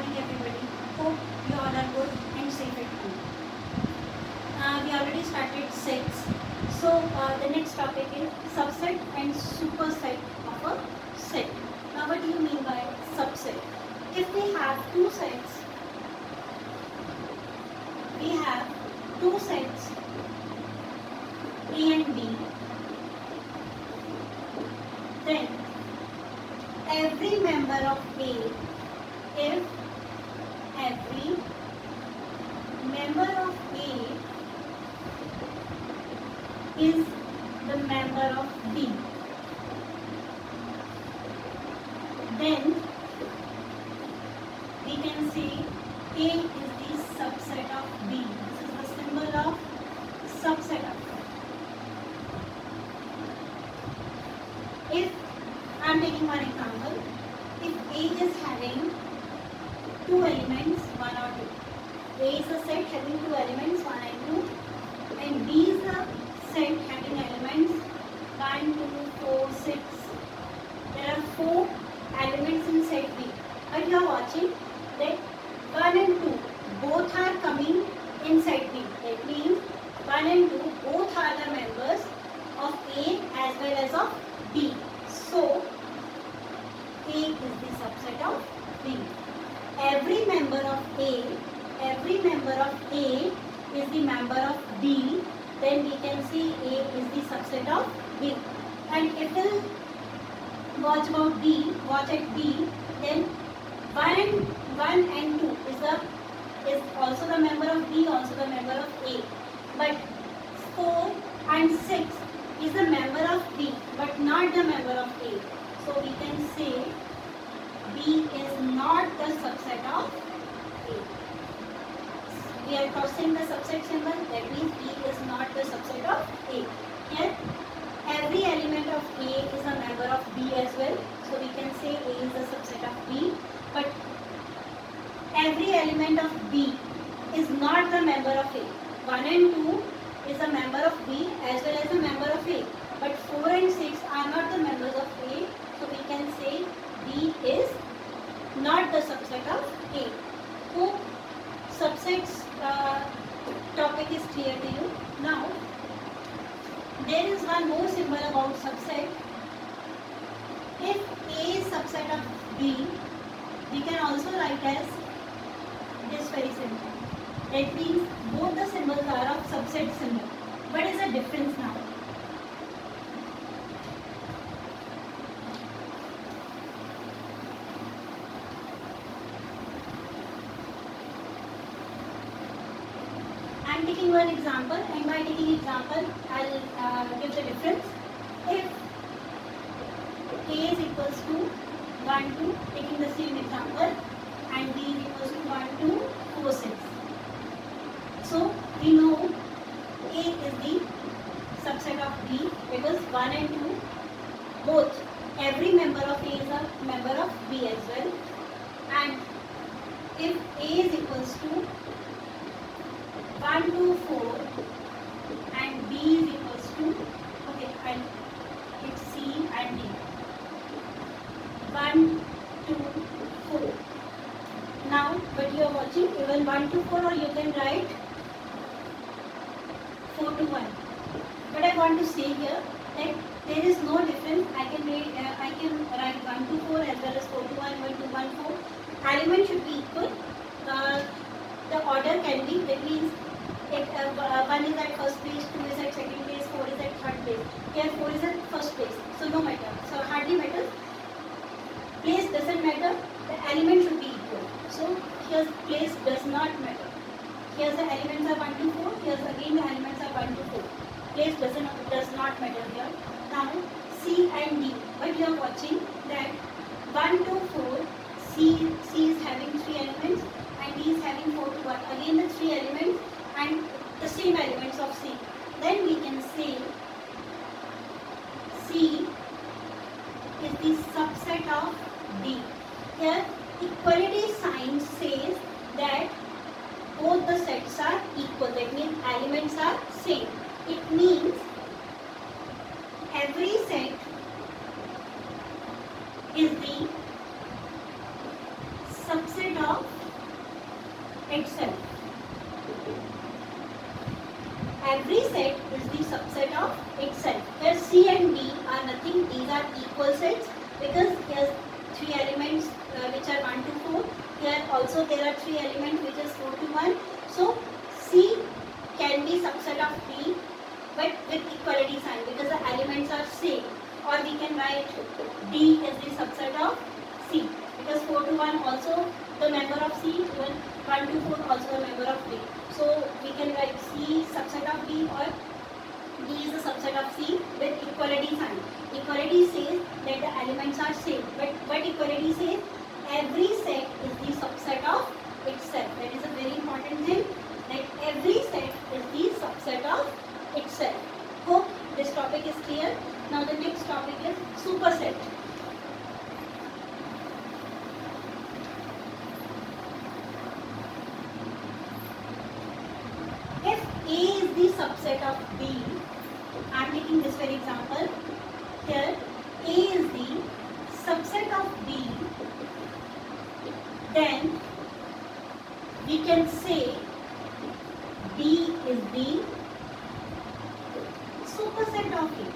morning everybody. Hope you all are good and safe at home. We already started sets. So the next topic is subset and superset of a set. Now what do you mean by subset? If we have two sets A and B, then every member of A, if every member of A is the member of B, then we can say A is the subset of B. This is the symbol of subset of B. If I am taking one example, if A is having two elements, 1 or 2. A is a set having two elements, 1 and 2, and B is a set having elements 1, 2, 4, 6. There are 4 elements in set B. But you are watching that 1 and 2 both are coming in set B. That means 1 and 2 both are the members of A as well as of B. So A is the subset of B. Every member of A is the member of B, then we can see A is the subset of B. And if we'll watch at B, then 1 and 2 is also the member of B, also the member of A. But 4 and 6 is the member of B, but not the member of A. So we can say B is not the subset of A. We are crossing the subset symbol, that means B is not the subset of A. Here, every element of A is a member of B as well. So we can say A is the subset of B. But every element of B is not the member of A. 1 and 2 is a member of B as well as a member of A. But 4 and 6 are not the members of A. So we can say B is not the subset of A. Hope subsets topic is clear to you. Now, there is one more symbol about subset. If A is subset of B, we can also write as this very symbol. That means both the symbols are of subset symbol. What is the difference now? I am taking one example, and by taking example, I will give the difference. If A is equals to 1, 2, taking the same example, and B is equals to 1, 2, 4, 6. So we know A is the subset of B because 1 and 2 both, every member of A is a member of B as well. And if A is equals to 1, 2, 4 and B is equals to, okay, and it's C and D. 1, 2, 4. Now, what you are watching, even 1 to 4, or you can write 4 to 1. But I want to say here that there is no difference. I can write 1 to 4 as well as 4 to 1, 1 to 1, 4. Element should be equal. The order can be, that means if 1 is at first place, 2 is at second place, 4 is at third place. Here 4 is at first place. So no matter. So hardly matters. Place doesn't matter. The element should be equal. So here place does not matter. Here the elements are 1 to 4. Here again the elements are 1 to 4. Place does not matter here. Now C and D. But you are watching that 1 to 4. C is having 3 elements and D is having 4 to 1. Again the 3 elements and the same elements of C. Then we can say C is the subset of D. Here equality sign says that both the sets are equal. That means elements are same. It means every set is the subset of nothing. These are equal sets because here's three elements which are 1 to 4. Here also there are three elements which is 4 to 1. So C can be subset of B but with equality sign because the elements are same. Or we can write D is the subset of C because 4 to 1 also the member of C, even 1 to 4 also the member of D. So we can write C subset of D or D is a subset of C with equality sign. Equality says that the elements are same, but what equality says? Every set is the subset of itself. That is a very important thing, that every set is the subset of itself. Hope this topic is clear. Now the next topic is superset. If A is the subset of B, I am taking this for example. Here A is the subset of B, then we can say B is the superset of A.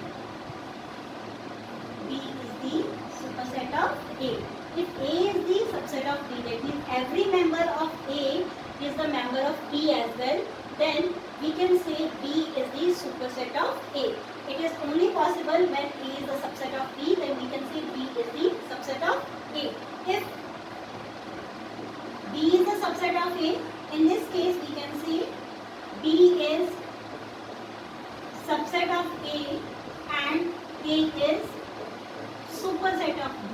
B is the superset of A. If A is the subset of B, that means every member of A is the member of B as well, then we can say B is the superset of A. It is only possible when A is the subset of B, then we can say B is the subset of A. If B is the subset of A, in this case we can say B is subset of A and A is superset of B.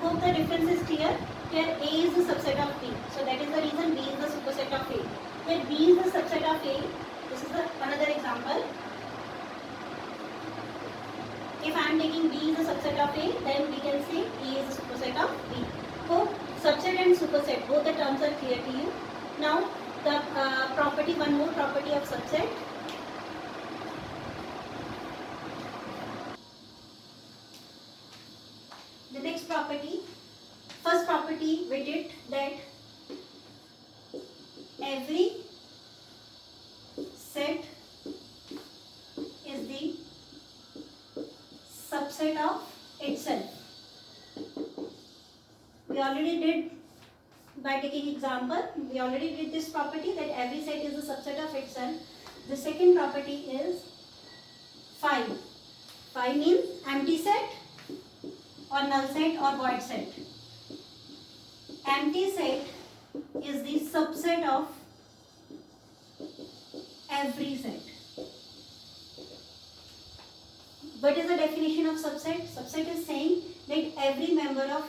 Hope the difference is clear. Here A is the subset of B, so that is the reason B is the superset of A. Here B is the subset of A. This is another example. If I am taking B is the subset of A, then we can say A is the superset of B. Hope subset and superset, both the terms are clear to you. Now the property, one more property of subset. The next property, first property we did that every set is the subset of itself. We already did by taking example, we already did this property that every set is a subset of itself. The second property is phi. Phi means empty set or null set or void set. Empty set is the subset of every set. What is the definition of subset? Subset is saying that every member of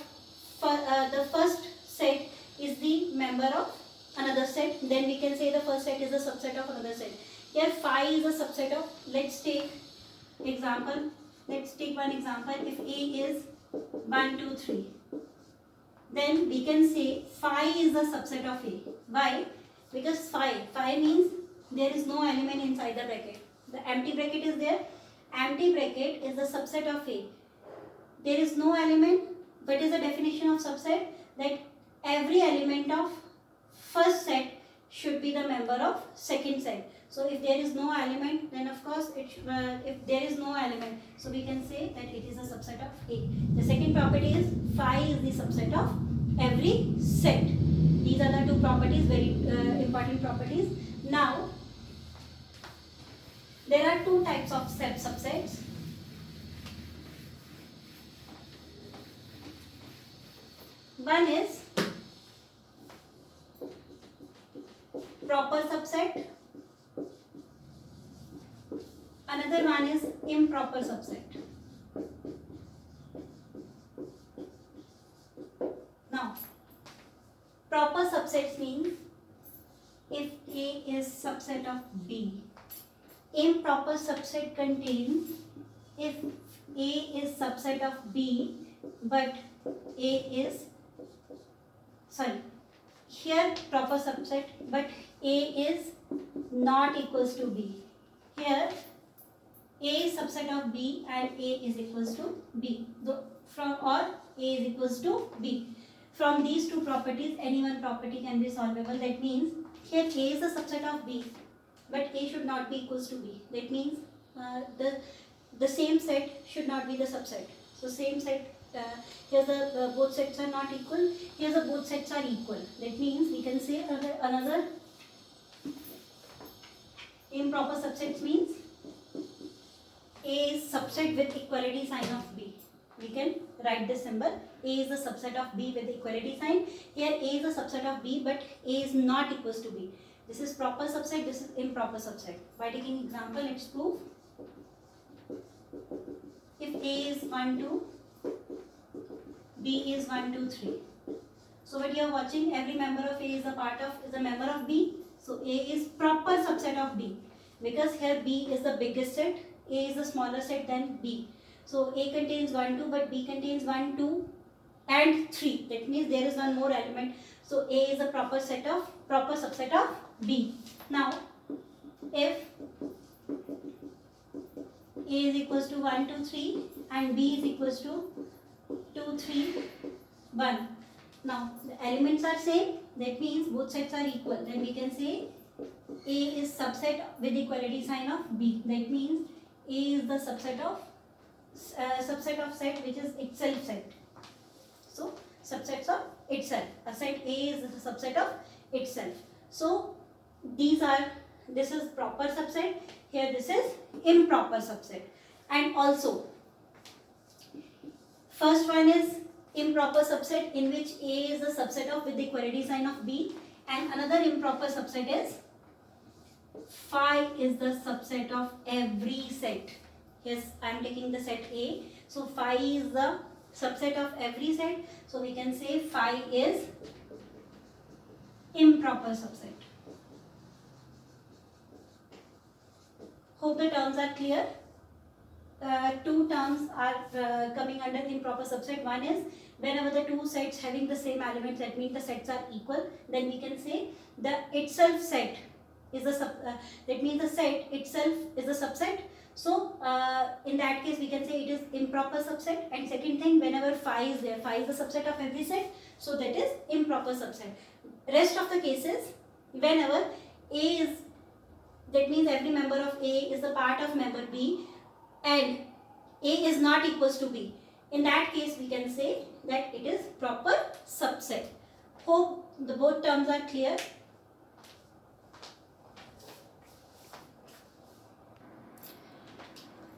the first set is the member of another set. Then we can say the first set is a subset of another set. Here phi is a subset of, let's take example. Let's take one example. If A is 1, 2, 3, then we can say phi is the subset of A. Why? Because phi means there is no element inside the bracket. The empty bracket is there. Empty bracket is the subset of A. There is no element. What is the definition of subset? That every element of first set should be the member of second set. So if there is no element, then of course if there is no element, so we can say that it is a subset of A. The second property is phi is the subset of every set. These are the two properties, very important properties. Now there are two types of subsets. One is proper subset. Another one is improper subset. Now, proper subsets means if A is subset of B. Improper subset contains if A is subset of B, but A is, here proper subset, but A is not equals to B. Here A is subset of B and A is equals to B. Or A is equals to B. From these two properties, any one property can be solvable. That means here A is a subset of B, but A should not be equals to B. That means the same set should not be the subset. So same set, here the both sets are not equal, here the both sets are equal. That means we can say another improper subsets means A is subset with equality sign of B. We can write this symbol. A is the subset of B with equality sign. Here A is a subset of B, but A is not equals to B. This is proper subset, this is improper subset. By taking example, let's prove. If A is 1, 2, B is 1, 2, 3. So what you are watching, every member of A is a member of B. So A is proper subset of B. Because here B is the biggest set, A is the smaller set than B. So A contains 1, 2, but B contains 1, 2 and 3. That means there is one more element. So A is a proper subset of B. Now, if A is equals to 1, 2, 3 and B is equals to 2, 3, 1. Now, the elements are same. That means both sets are equal. Then we can say A is subset with equality sign of B. That means A is the subset of set which is itself set. So subsets of itself. A set A is the subset of itself. So this is proper subset. Here this is improper subset. And also first one is improper subset in which A is the subset of with the equality sign of B, and another improper subset is phi is the subset of every set. Yes, I am taking the set A. So phi is the subset of every set. So we can say phi is improper subset. Hope the terms are clear. Two terms are coming under the improper subset. One is whenever the two sets having the same elements, that means the sets are equal, then we can say the itself set is that means the set itself is a subset. So in that case we can say it is improper subset. And second thing, whenever phi is there, phi is the subset of every set, so that is improper subset. Rest of the cases, whenever A is, that means every member of A is the part of member B and A is not equals to B. In that case we can say that it is proper subset. Hope the both terms are clear.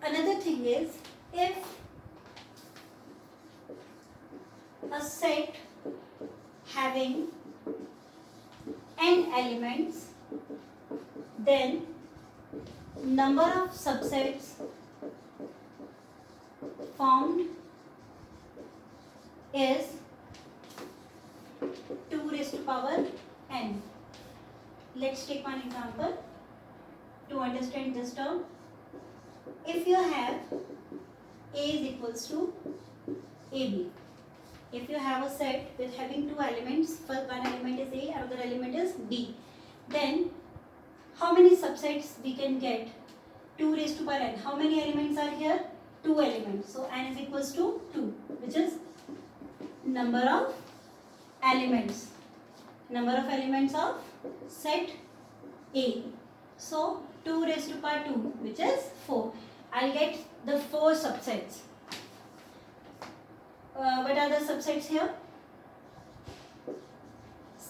Another thing is, if a set having n elements, then number of subsets formed is 2 raised to power n. Let's take one example to understand this term. If you have A is equals to AB, if you have a set with having two elements, first one element is A, another element is B, then how many subsets we can get? 2 raised to power n. How many elements are here? 2 elements. So n is equals to 2, which is number of elements. Number of elements of set A. So 2 raised to power 2, which is 4. I'll get the 4 subsets. What are the subsets here?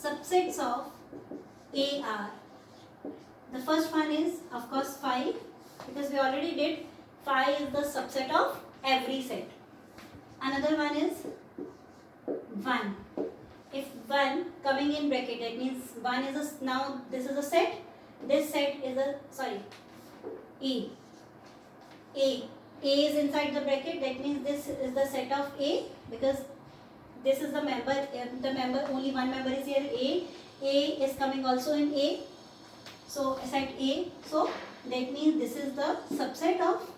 Subsets of A are, the first one is of course phi, because we already did phi is the subset of every set. Another one is 1. If 1 coming in bracket, that means 1 is now this is a set, this set is A is inside the bracket, that means this is the set of A, because this is the member only one member is here, A is coming also in A, so set A, so that means this is the subset of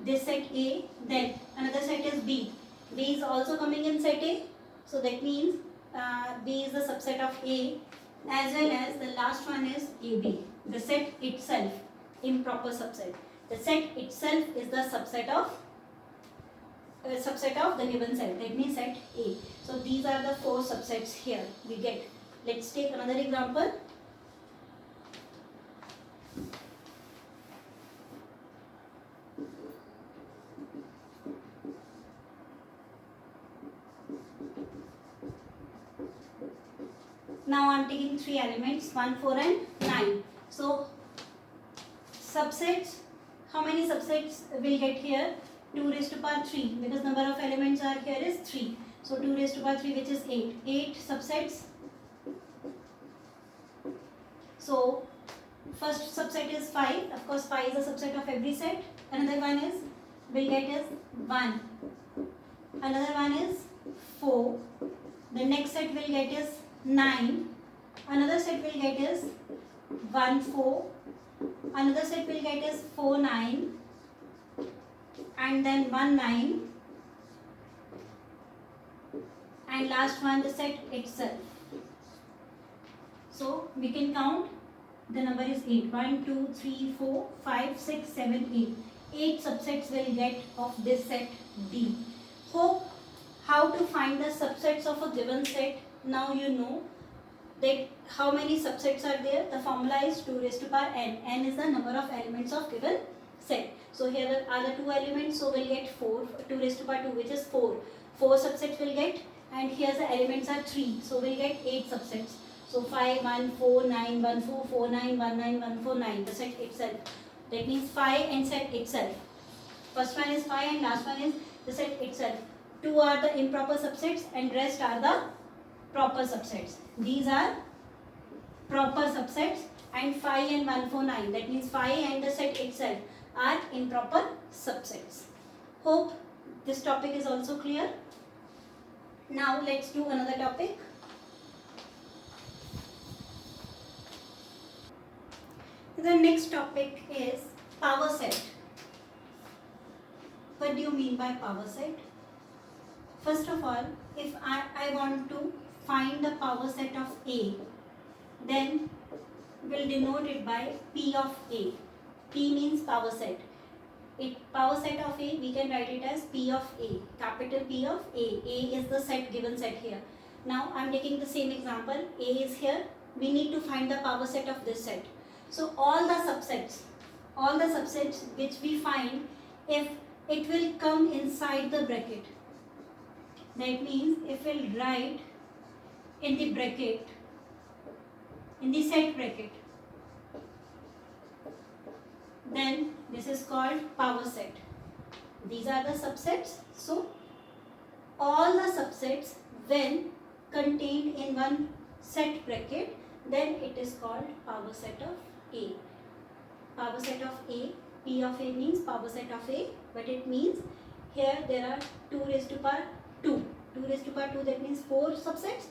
this set A. Then another set is B is also coming in set A, so that means B is the subset of A, as well as the last one is AB, the set itself, improper subset. The set itself is the subset of the given set, that means set A. So these are the 4 subsets here we get. Let's take another example. Now I am taking three elements, 1, 4 and 9. So subsets, how many subsets will get here? 2 raised to power 3, because number of elements are here is 3. So 2 raised to power 3, which is 8. 8 subsets. So first subset is 5. Of course 5 is a subset of every set. Another one is, will get is 1. Another one is 4. The next set will get is 9. Another set will get is 1, 4. Another set will get is 4, 9. And then 1, 9. And last one, the set itself. So we can count, the number is 8. 1, 2, 3, 4, 5, 6, 7, 8. 8 subsets will get of this set D. Hope how to find the subsets of a given set. Now you know that how many subsets are there. The formula is 2 raised to power n. N is the number of elements of given set. So here are the 2 elements, so we'll get 4. 2 raised to power 2, which is 4. 4 subsets will get, and here the elements are 3, so we'll get 8 subsets. So 5, 1, 4, 9, 1, 4, 4, 9, 1, 9, 1, 4, 9, the set itself. That means 5 and set itself. First one is 5 and last one is the set itself. 2 are the improper subsets and rest are the proper subsets. These are proper subsets, and 5 and 1, 4, 9. That means 5 and the set itself are improper subsets. Hope this topic is also clear. Now let's do another topic. The next topic is power set. What do you mean by power set? First of all, if I want to find the power set of A, then we'll denote it by P of A. P means power set. Power set of A, we can write it as P of A, capital P of A. A is the set, given set here. Now I'm taking the same example. A is here. We need to find the power set of this set. So all the subsets which we find, if it will come inside the bracket, that means if we'll write in the bracket, in the set bracket, then this is called power set. These are the subsets. So all the subsets when contained in one set bracket, then it is called power set of A. Power set of A, P of A means power set of A, but it means here there are 2 raised to power 2. 2 raised to power 2, that means 4 subsets.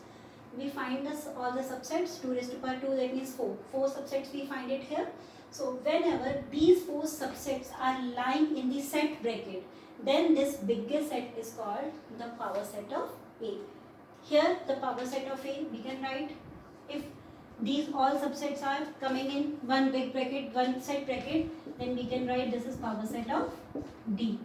We find all the subsets. 2 raised to power 2, that means 4. 4 subsets we find it here. So whenever these 4 subsets are lying in the set bracket, then this biggest set is called the power set of A. Here the power set of A, we can write, if these all subsets are coming in one big bracket, one set bracket, then we can write this is power set of D.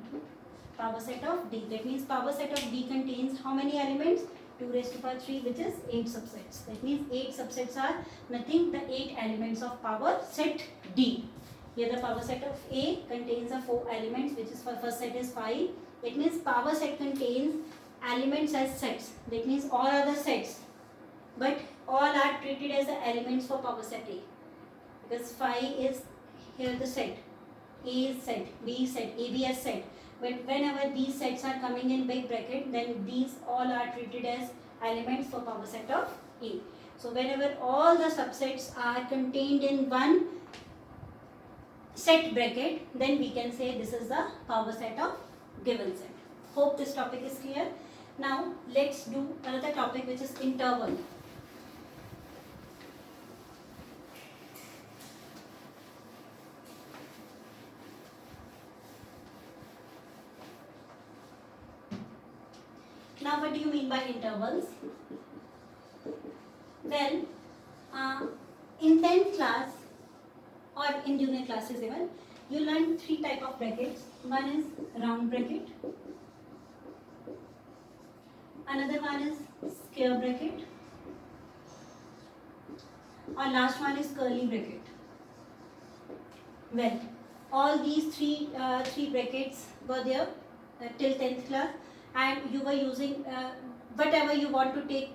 Power set of D. That means power set of D contains how many elements? 2 raised to power 3, which is 8 subsets. That means 8 subsets are nothing, the 8 elements of power set D. Here the power set of A contains the 4 elements, which is for first set is 5. That means power set contains elements as sets. That means all are the sets, but all are treated as the elements for power set A. Because 5 is here the set. A is set, B is set, AB is set. But whenever these sets are coming in big bracket, then these all are treated as elements for power set of A. So whenever all the subsets are contained in one set bracket, then we can say this is the power set of given set. Hope this topic is clear. Now let's do another topic, which is interval. Now what do you mean by intervals? Well, in 10th class or in junior classes even, you learn 3 type of brackets. One is round bracket, another one is square bracket, or last one is curly bracket. Well, all these three brackets were there till 10th class, and you were using whatever you want to take,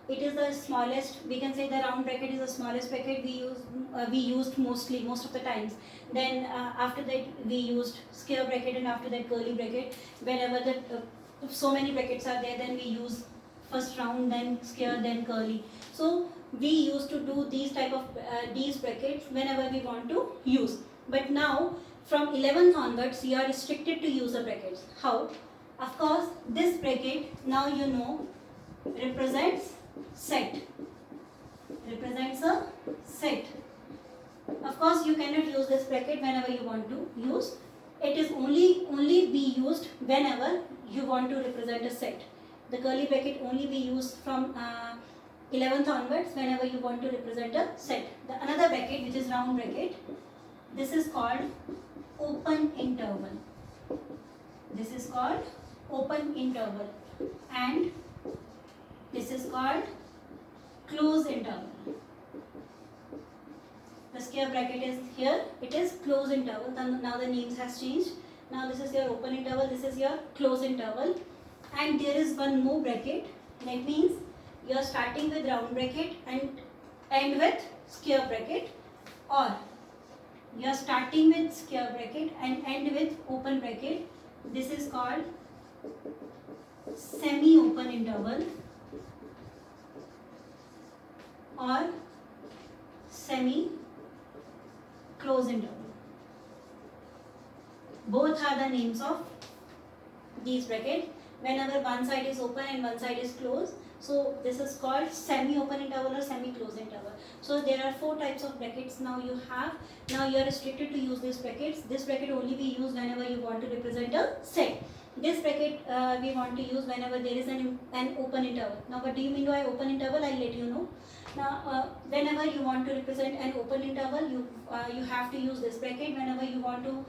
it is the smallest, we can say the round bracket is the smallest bracket we used most of the times. Then after that we used square bracket, and after that curly bracket. Whenever the so many brackets are there, then we use first round, then square, then curly. So we used to do these type of these brackets whenever we want to use. But now from 11th onwards you are restricted to use the brackets. How? Of course, this bracket, now you know, represents set. Represents a set. Of course, you cannot use this bracket whenever you want to use. It is only be used whenever you want to represent a set. The curly bracket only be used from 11th onwards whenever you want to represent a set. The another bracket, which is round bracket, this is called open interval. This is called open interval, and this is called close interval. The square bracket is here, it is close interval. Now the names has changed. Now this is your open interval, this is your close interval, and there is one more bracket. That means you are starting with round bracket and end with square bracket, or you are starting with square bracket and end with open bracket. This is called semi-open interval or semi-close interval. Both are the names of these brackets. Whenever one side is open and one side is closed, so this is called semi-open interval or semi-closed interval. So there are 4 types of brackets now you have. Now you are restricted to use these brackets. This bracket only be used whenever you want to represent a set. This bracket we want to use whenever there is an open interval. Now what do you mean by open interval? I'll let you know. Now whenever you want to represent an open interval, you have to use this bracket. Whenever you want to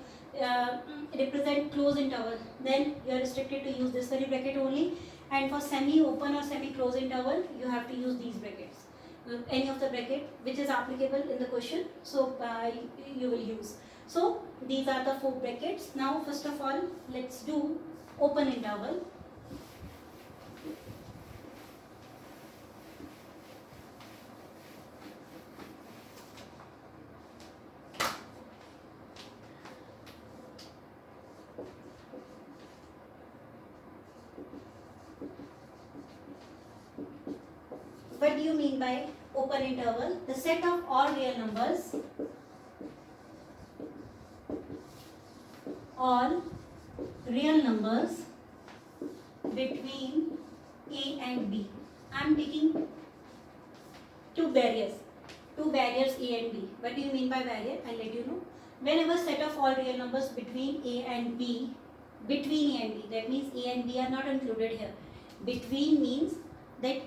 represent closed interval, then you are restricted to use this very bracket only. And for semi-open or semi-closed interval, you have to use these brackets. Any of the bracket which is applicable in the question, so you will use. So these are the 4 brackets. Now first of all, let's do open interval. What do you mean by open interval? The set of all real numbers, between A and B. I am taking two barriers A and B. What do you mean by barrier? I'll let you know. Whenever set of all real numbers between A and B, that means A and B are not included here. Between means that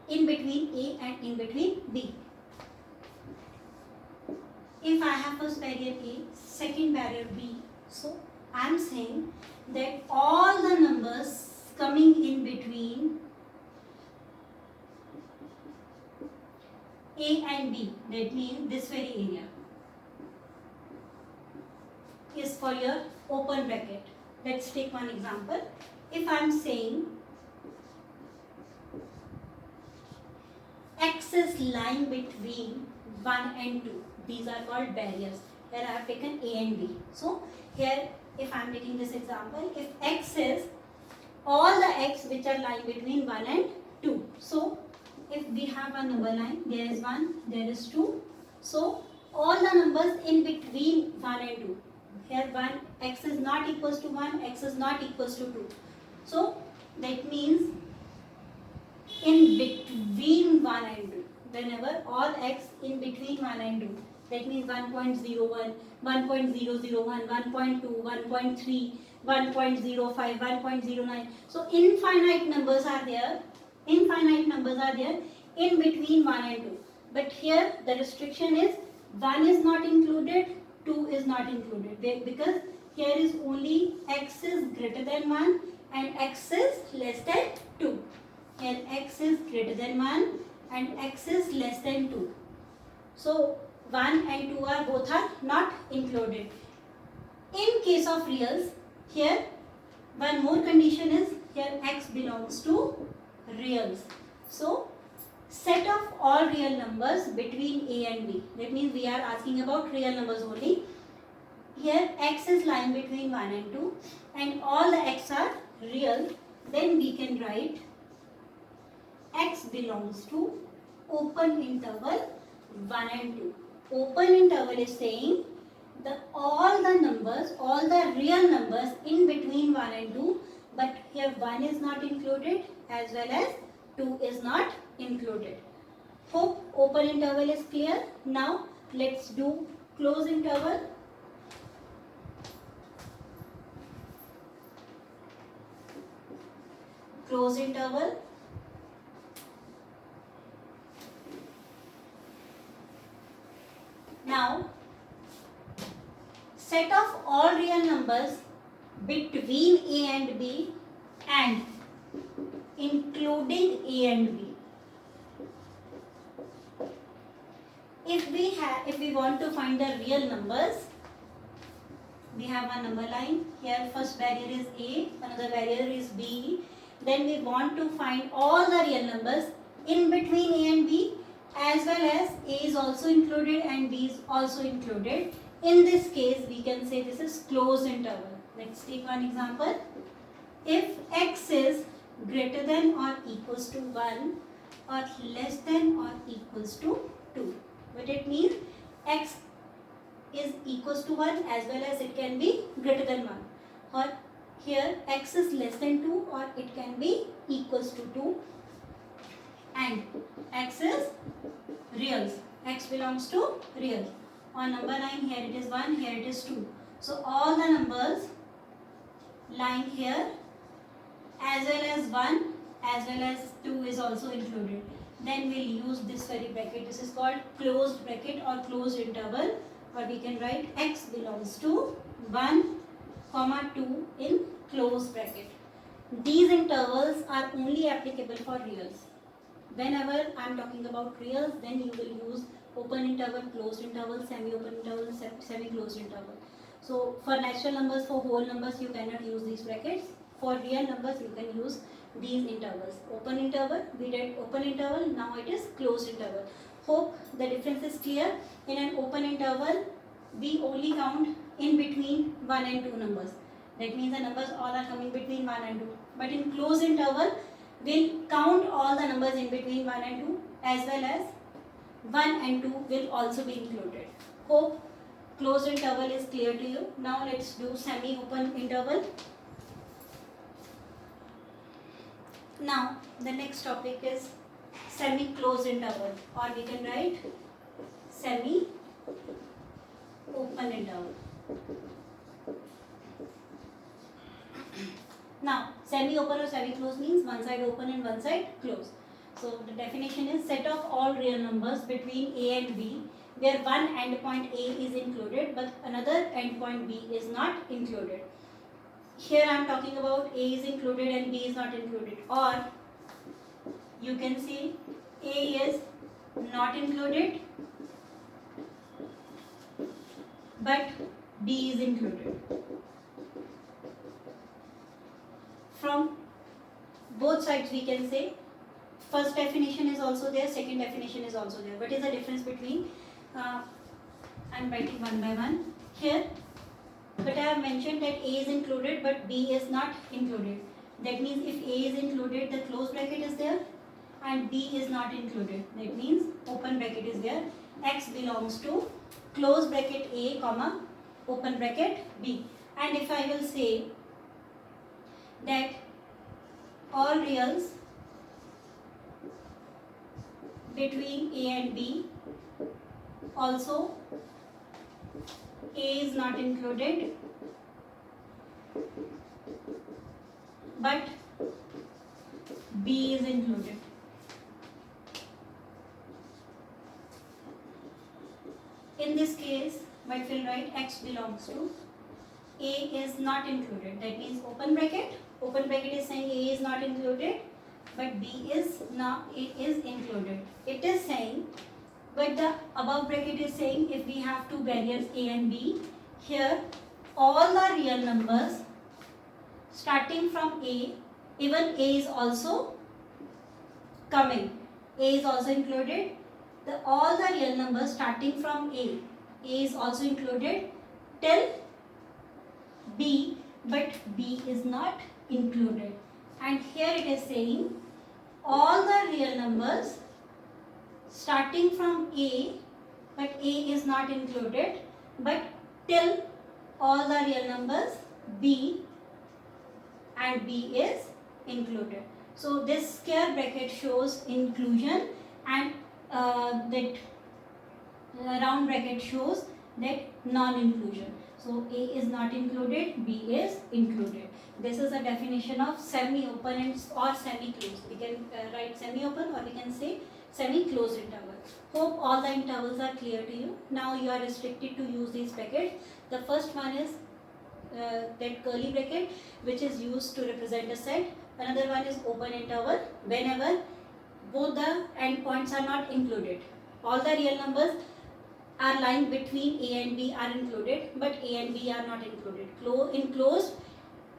in between A and in between B. If I have first barrier A, second barrier B, so I am saying that all the numbers coming in between A and B, that means this very area, is for your open bracket. Let's take one example. If I am saying X is lying between 1 and 2, these are called barriers. Here I have taken A and B. So here if I am taking this example, if X is all the X which are lying between 1 and 2. So if we have a number line, there is 1, there is 2. So all the numbers in between 1 and 2. Here 1, X is not equals to 1, X is not equals to 2. So that means in between 1 and 2. Whenever all X in between 1 and 2. That means 1.01, 1.001, 1.2, 1.3, 1.05, 1.09. So infinite numbers are there. In between 1 and 2. But here the restriction is 1 is not included, 2 is not included. Because here is only X is greater than 1 and X is less than 2. Here X is greater than 1 and X is less than 2. So 1 and 2 are both are not included. In case of reals, here one more condition is here x belongs to reals. So set of all real numbers between a and b. That means we are asking about real numbers only. Here x is lying between 1 and 2 and all the x are real. Then we can write x belongs to open interval 1 and 2. Open interval is saying all the real numbers in between 1 and 2, but here 1 is not included as well as 2 is not included. Hope open interval is clear. Now let's do close interval. Close interval. Now set of all real numbers between a and b and including a and b. If we want to find the real numbers, we have one number line. Here first barrier is a, another barrier is b. Then we want to find all the real numbers in between a and b, as well as a is also included and b is also included. In this case, we can say this is closed interval. Let's take one example. If x is greater than or equals to 1 or less than or equals to 2. What it means? X is equals to 1 as well as it can be greater than 1. Or here x is less than 2 or it can be equals to 2. And x is reals. X belongs to reals. On number line, here it is 1, here it is 2. So all the numbers lying here as well as 1 as well as 2 is also included. Then we'll use this very bracket. This is called closed bracket or closed interval, or we can write x belongs to 1, 2 in closed bracket. These intervals are only applicable for reals. Whenever I am talking about reals, then you will use open interval, closed interval, semi-open interval, semi-closed interval. So for natural numbers, for whole numbers, you cannot use these brackets. For real numbers, you can use these intervals. Open interval, we did open interval, now it is closed interval. Hope the difference is clear. In an open interval, we only count in between 1 and 2 numbers. That means the numbers all are coming between 1 and 2. But in closed interval, we'll count all the numbers in between 1 and 2 as well as 1 and 2 will also be included. Hope closed interval is clear to you. Now let's do semi-open interval. Now the next topic is semi-closed interval, or we can write semi-open interval. Now semi-open or semi-closed means one side open and one side closed. So the definition is set of all real numbers between a and b where one endpoint a is included but another endpoint b is not included. Here I am talking about a is included and b is not included, or you can see a is not included but b is included. From both sides we can say first definition is also there, second definition is also there. What is the difference between? I am writing one by one here. But I have mentioned that a is included but b is not included. That means if a is included, the closed bracket is there and b is not included. That means open bracket is there. X belongs to closed bracket a comma open bracket b. And if I will say that all reals between a and b, also a is not included but b is included. In this case, what will write x belongs to a is not included. That means open bracket is saying a is not included but b is not, it is included. It is saying, but the above bracket is saying if we have two barriers a and b, here all the real numbers starting from a even A is also coming. A is also included. All the real numbers starting from A is also included till B, but B is not included. And here it is saying all the real numbers starting from A, but A is not included, but till all the real numbers B and B is included. So this square bracket shows inclusion, and that round bracket shows that non-inclusion. So A is not included, B is included. This is a definition of semi-open or semi-closed. We can write semi-open, or we can say semi-closed interval. Hope all the intervals are clear to you. Now you are restricted to use these brackets. The first one is that curly bracket, which is used to represent a set. Another one is open interval, whenever both the endpoints are not included. All the real numbers are lying between A and B are included, but A and B are not included. In closed,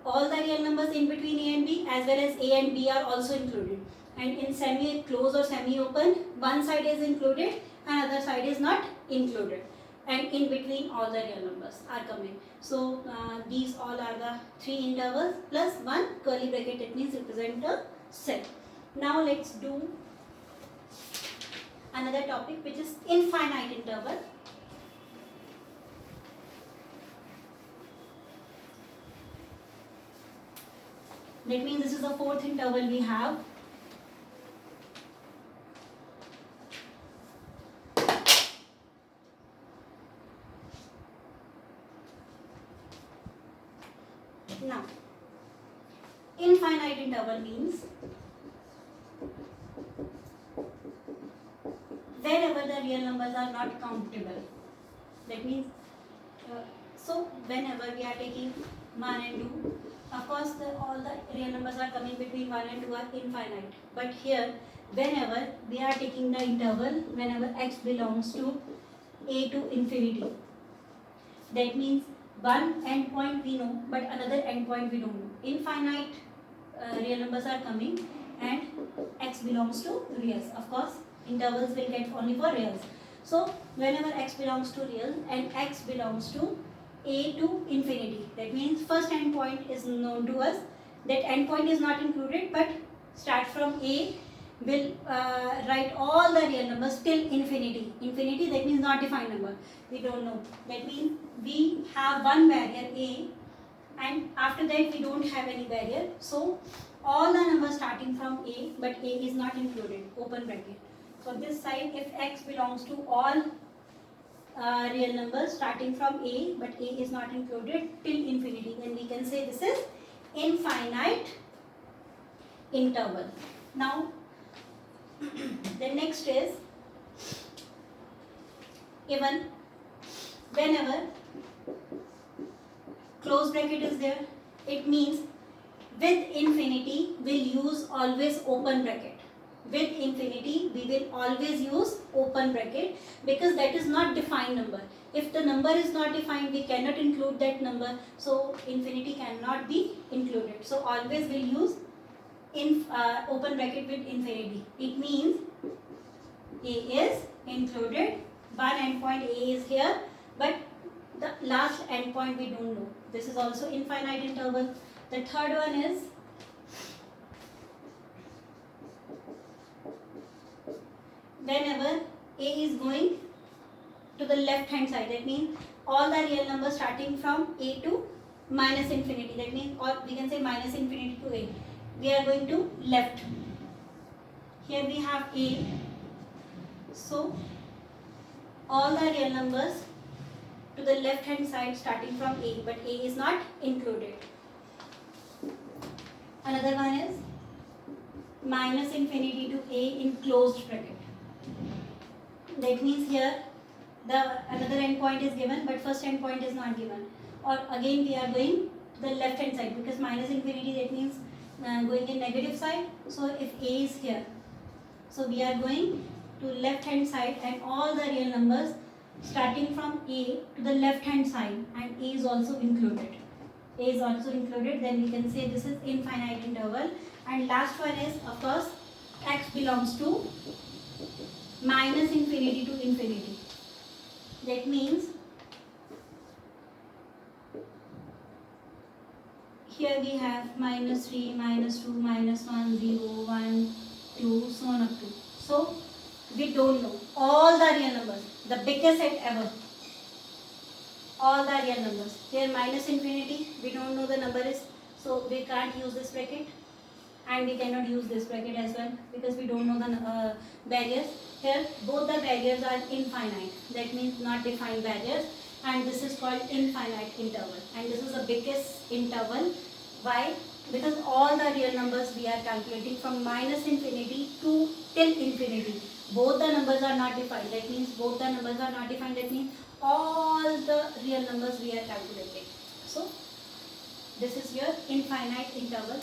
all the real numbers in between A and B as well as A and B are also included. And in semi-closed or semi-open, one side is included and other side is not included. And in between all the real numbers are coming. So these all are the three intervals plus one curly bracket. It means represent a set. Now let's do another topic, which is infinite interval. That means this is the fourth interval we have. Now, infinite interval means whenever the real numbers are not countable. That means, so whenever we are taking 1 and 2, of course all the real numbers are coming between 1 and 2 are infinite. But here, whenever we are taking the interval, whenever x belongs to a to infinity, that means one endpoint we know, but another endpoint we don't know. Infinite real numbers are coming and x belongs to reals. Of course, intervals will get only for reals. So, whenever x belongs to real and x belongs to a to infinity, that means first endpoint is known to us. That endpoint is not included, but start from a, will write all the real numbers till infinity. Infinity, that means not defined number. We don't know. That means we have one barrier a, and after that we don't have any barrier. So all the numbers starting from a, but a is not included, open bracket. So this side, if x belongs to all real numbers starting from a, but a is not included till infinity, then we can say this is infinite interval. Now the next is even whenever close bracket is there, it means with infinity we'll use always open bracket. With infinity we will always use open bracket, because that is not defined number. If the number is not defined, we cannot include that number, so infinity cannot be included. So always we'll use open bracket with infinity. It means a is included, one endpoint a is here, but the last endpoint we don't know. This is also infinite interval. The third one is whenever a is going to the left hand side, that means all the real numbers starting from a to minus infinity, that means, or we can say minus infinity to a, we are going to left. Here we have a, so all the real numbers to the left hand side starting from a, but a is not included. Another one is minus infinity to a in closed bracket. That means here the another endpoint is given, but first endpoint is not given. Or again we are going to the left hand side, because minus infinity, that means going in negative side. So if a is here, so we are going to left hand side and all the real numbers starting from a to the left hand side, and a is also included. A is also included, then we can say this is infinite interval. And last one is, of course, x belongs to minus infinity to infinity. That means here we have minus 3, minus 2, minus 1, 0, 1, 2, so on up to. So we don't know all the real numbers, the biggest set ever. All the real numbers. Here minus infinity, we don't know the number is, so we can't use this bracket, and we cannot use this bracket as well because we don't know the barriers. Here both the barriers are infinite, that means not defined barriers, and this is called infinite interval, and this is the biggest interval. Why? Because all the real numbers we are calculating from minus infinity to till infinity. Both the numbers are not defined, that means both the numbers are not defined, that means all the real numbers we are calculating. So this is your infinite interval.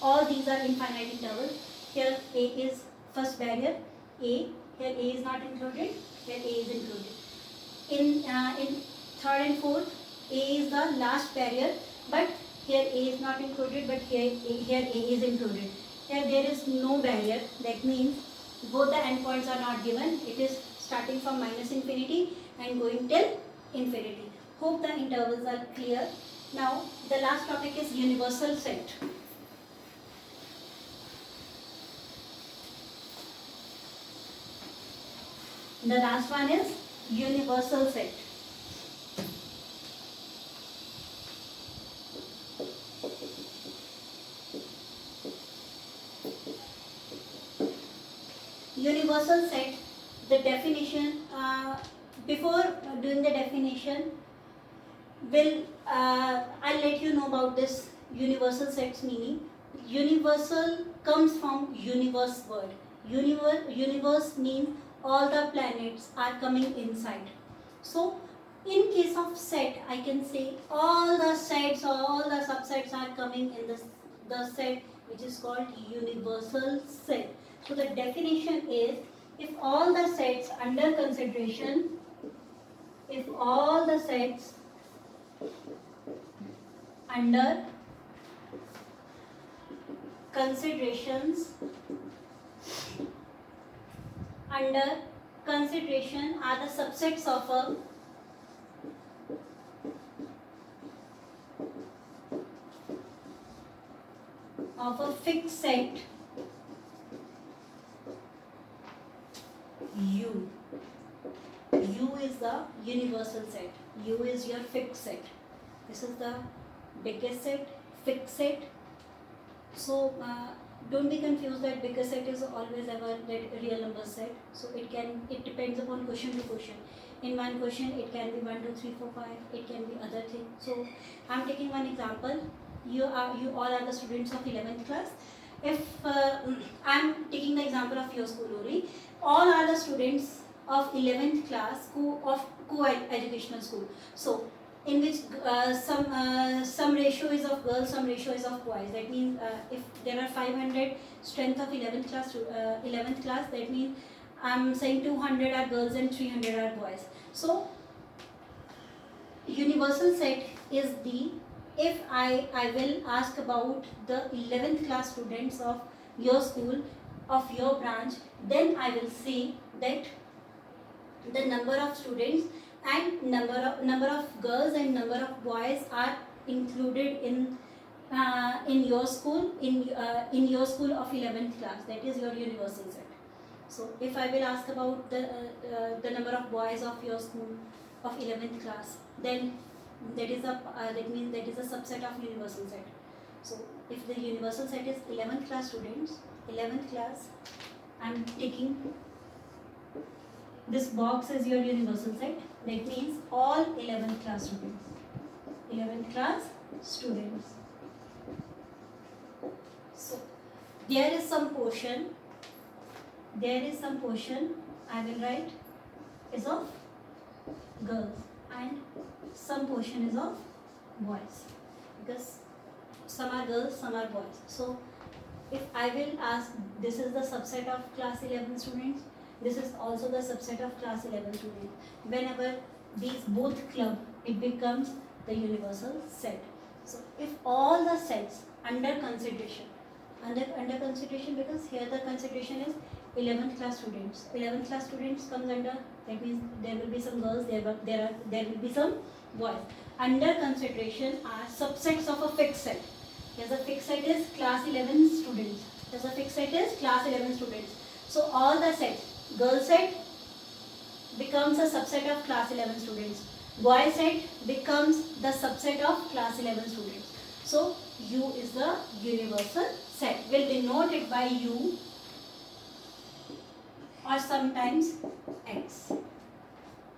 All these are infinite intervals. Here A is first barrier, A. Here A is not included, here A is included. In third and fourth, A is the last barrier, but here A is not included, but here A is included. Here there is no barrier, that means both the endpoints are not given. It is starting from minus infinity and going till infinity. Hope the intervals are clear. Now the last topic is universal set. The last one is universal set. Universal set, the definition, before doing the definition, I'll let you know about this universal set's meaning. Universal comes from universe word. Universe means all the planets are coming inside. So in case of set, I can say all the sets or all the subsets are coming in the set, which is called universal set. So the definition is, if all the sets under consideration, if all the sets under consideration are the subsets of a fixed set U. U is the universal set. U is your fixed set. This is the biggest set, fixed set. So don't be confused that biggest set is always ever that real number set. So it depends upon question to question. In one question it can be 1, 2, 3, 4, 5. It can be other thing. So I'm taking one example. You all are the students of 11th class. If I'm taking the example of your school only, all are the students of 11th class of co-educational school. So in which some ratio is of girls, some ratio is of boys. That means if there are 500 strength of 11th class, that means I'm saying 200 are girls and 300 are boys. So universal set is the, if I will ask about the 11th class students of your school, of your branch, then I will say that the number of students and number of girls and number of boys are included in your school, in your school of 11th class. That is your universal set. So if I will ask about the number of boys of your school of 11th class, then that means that is a subset of universal set. So if the universal set is 11th class students, 11th class, I'm taking this box as your universal set. That means all 11th class students. 11th class students. So there is some portion I will write is of girls and some portion is of boys, because some are girls, some are boys. So if I will ask, this is the subset of class 11 students, this is also the subset of class 11 students. Whenever these both club, it becomes the universal set. So if all the sets under consideration, under consideration, because here the consideration is 11th class students. 11th class students comes under, that means there will be some girls, there will be some boys. Under consideration are subsets of a fixed set. There's a fixed set is class 11 students. There's a fixed set is class 11 students. So all the sets, girl set becomes a subset of class 11 students. Boy set becomes the subset of class 11 students. So U is the universal set. We'll denote it by U or sometimes X.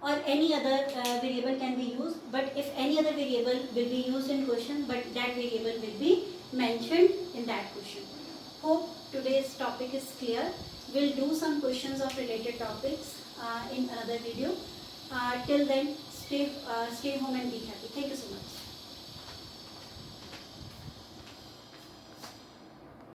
Or any other variable can be used, but if any other variable will be used in question, but that variable will be mentioned in that question. Hope today's topic is clear. We'll do some questions of related topics in another video. Till then, stay home and be happy. Thank you so much.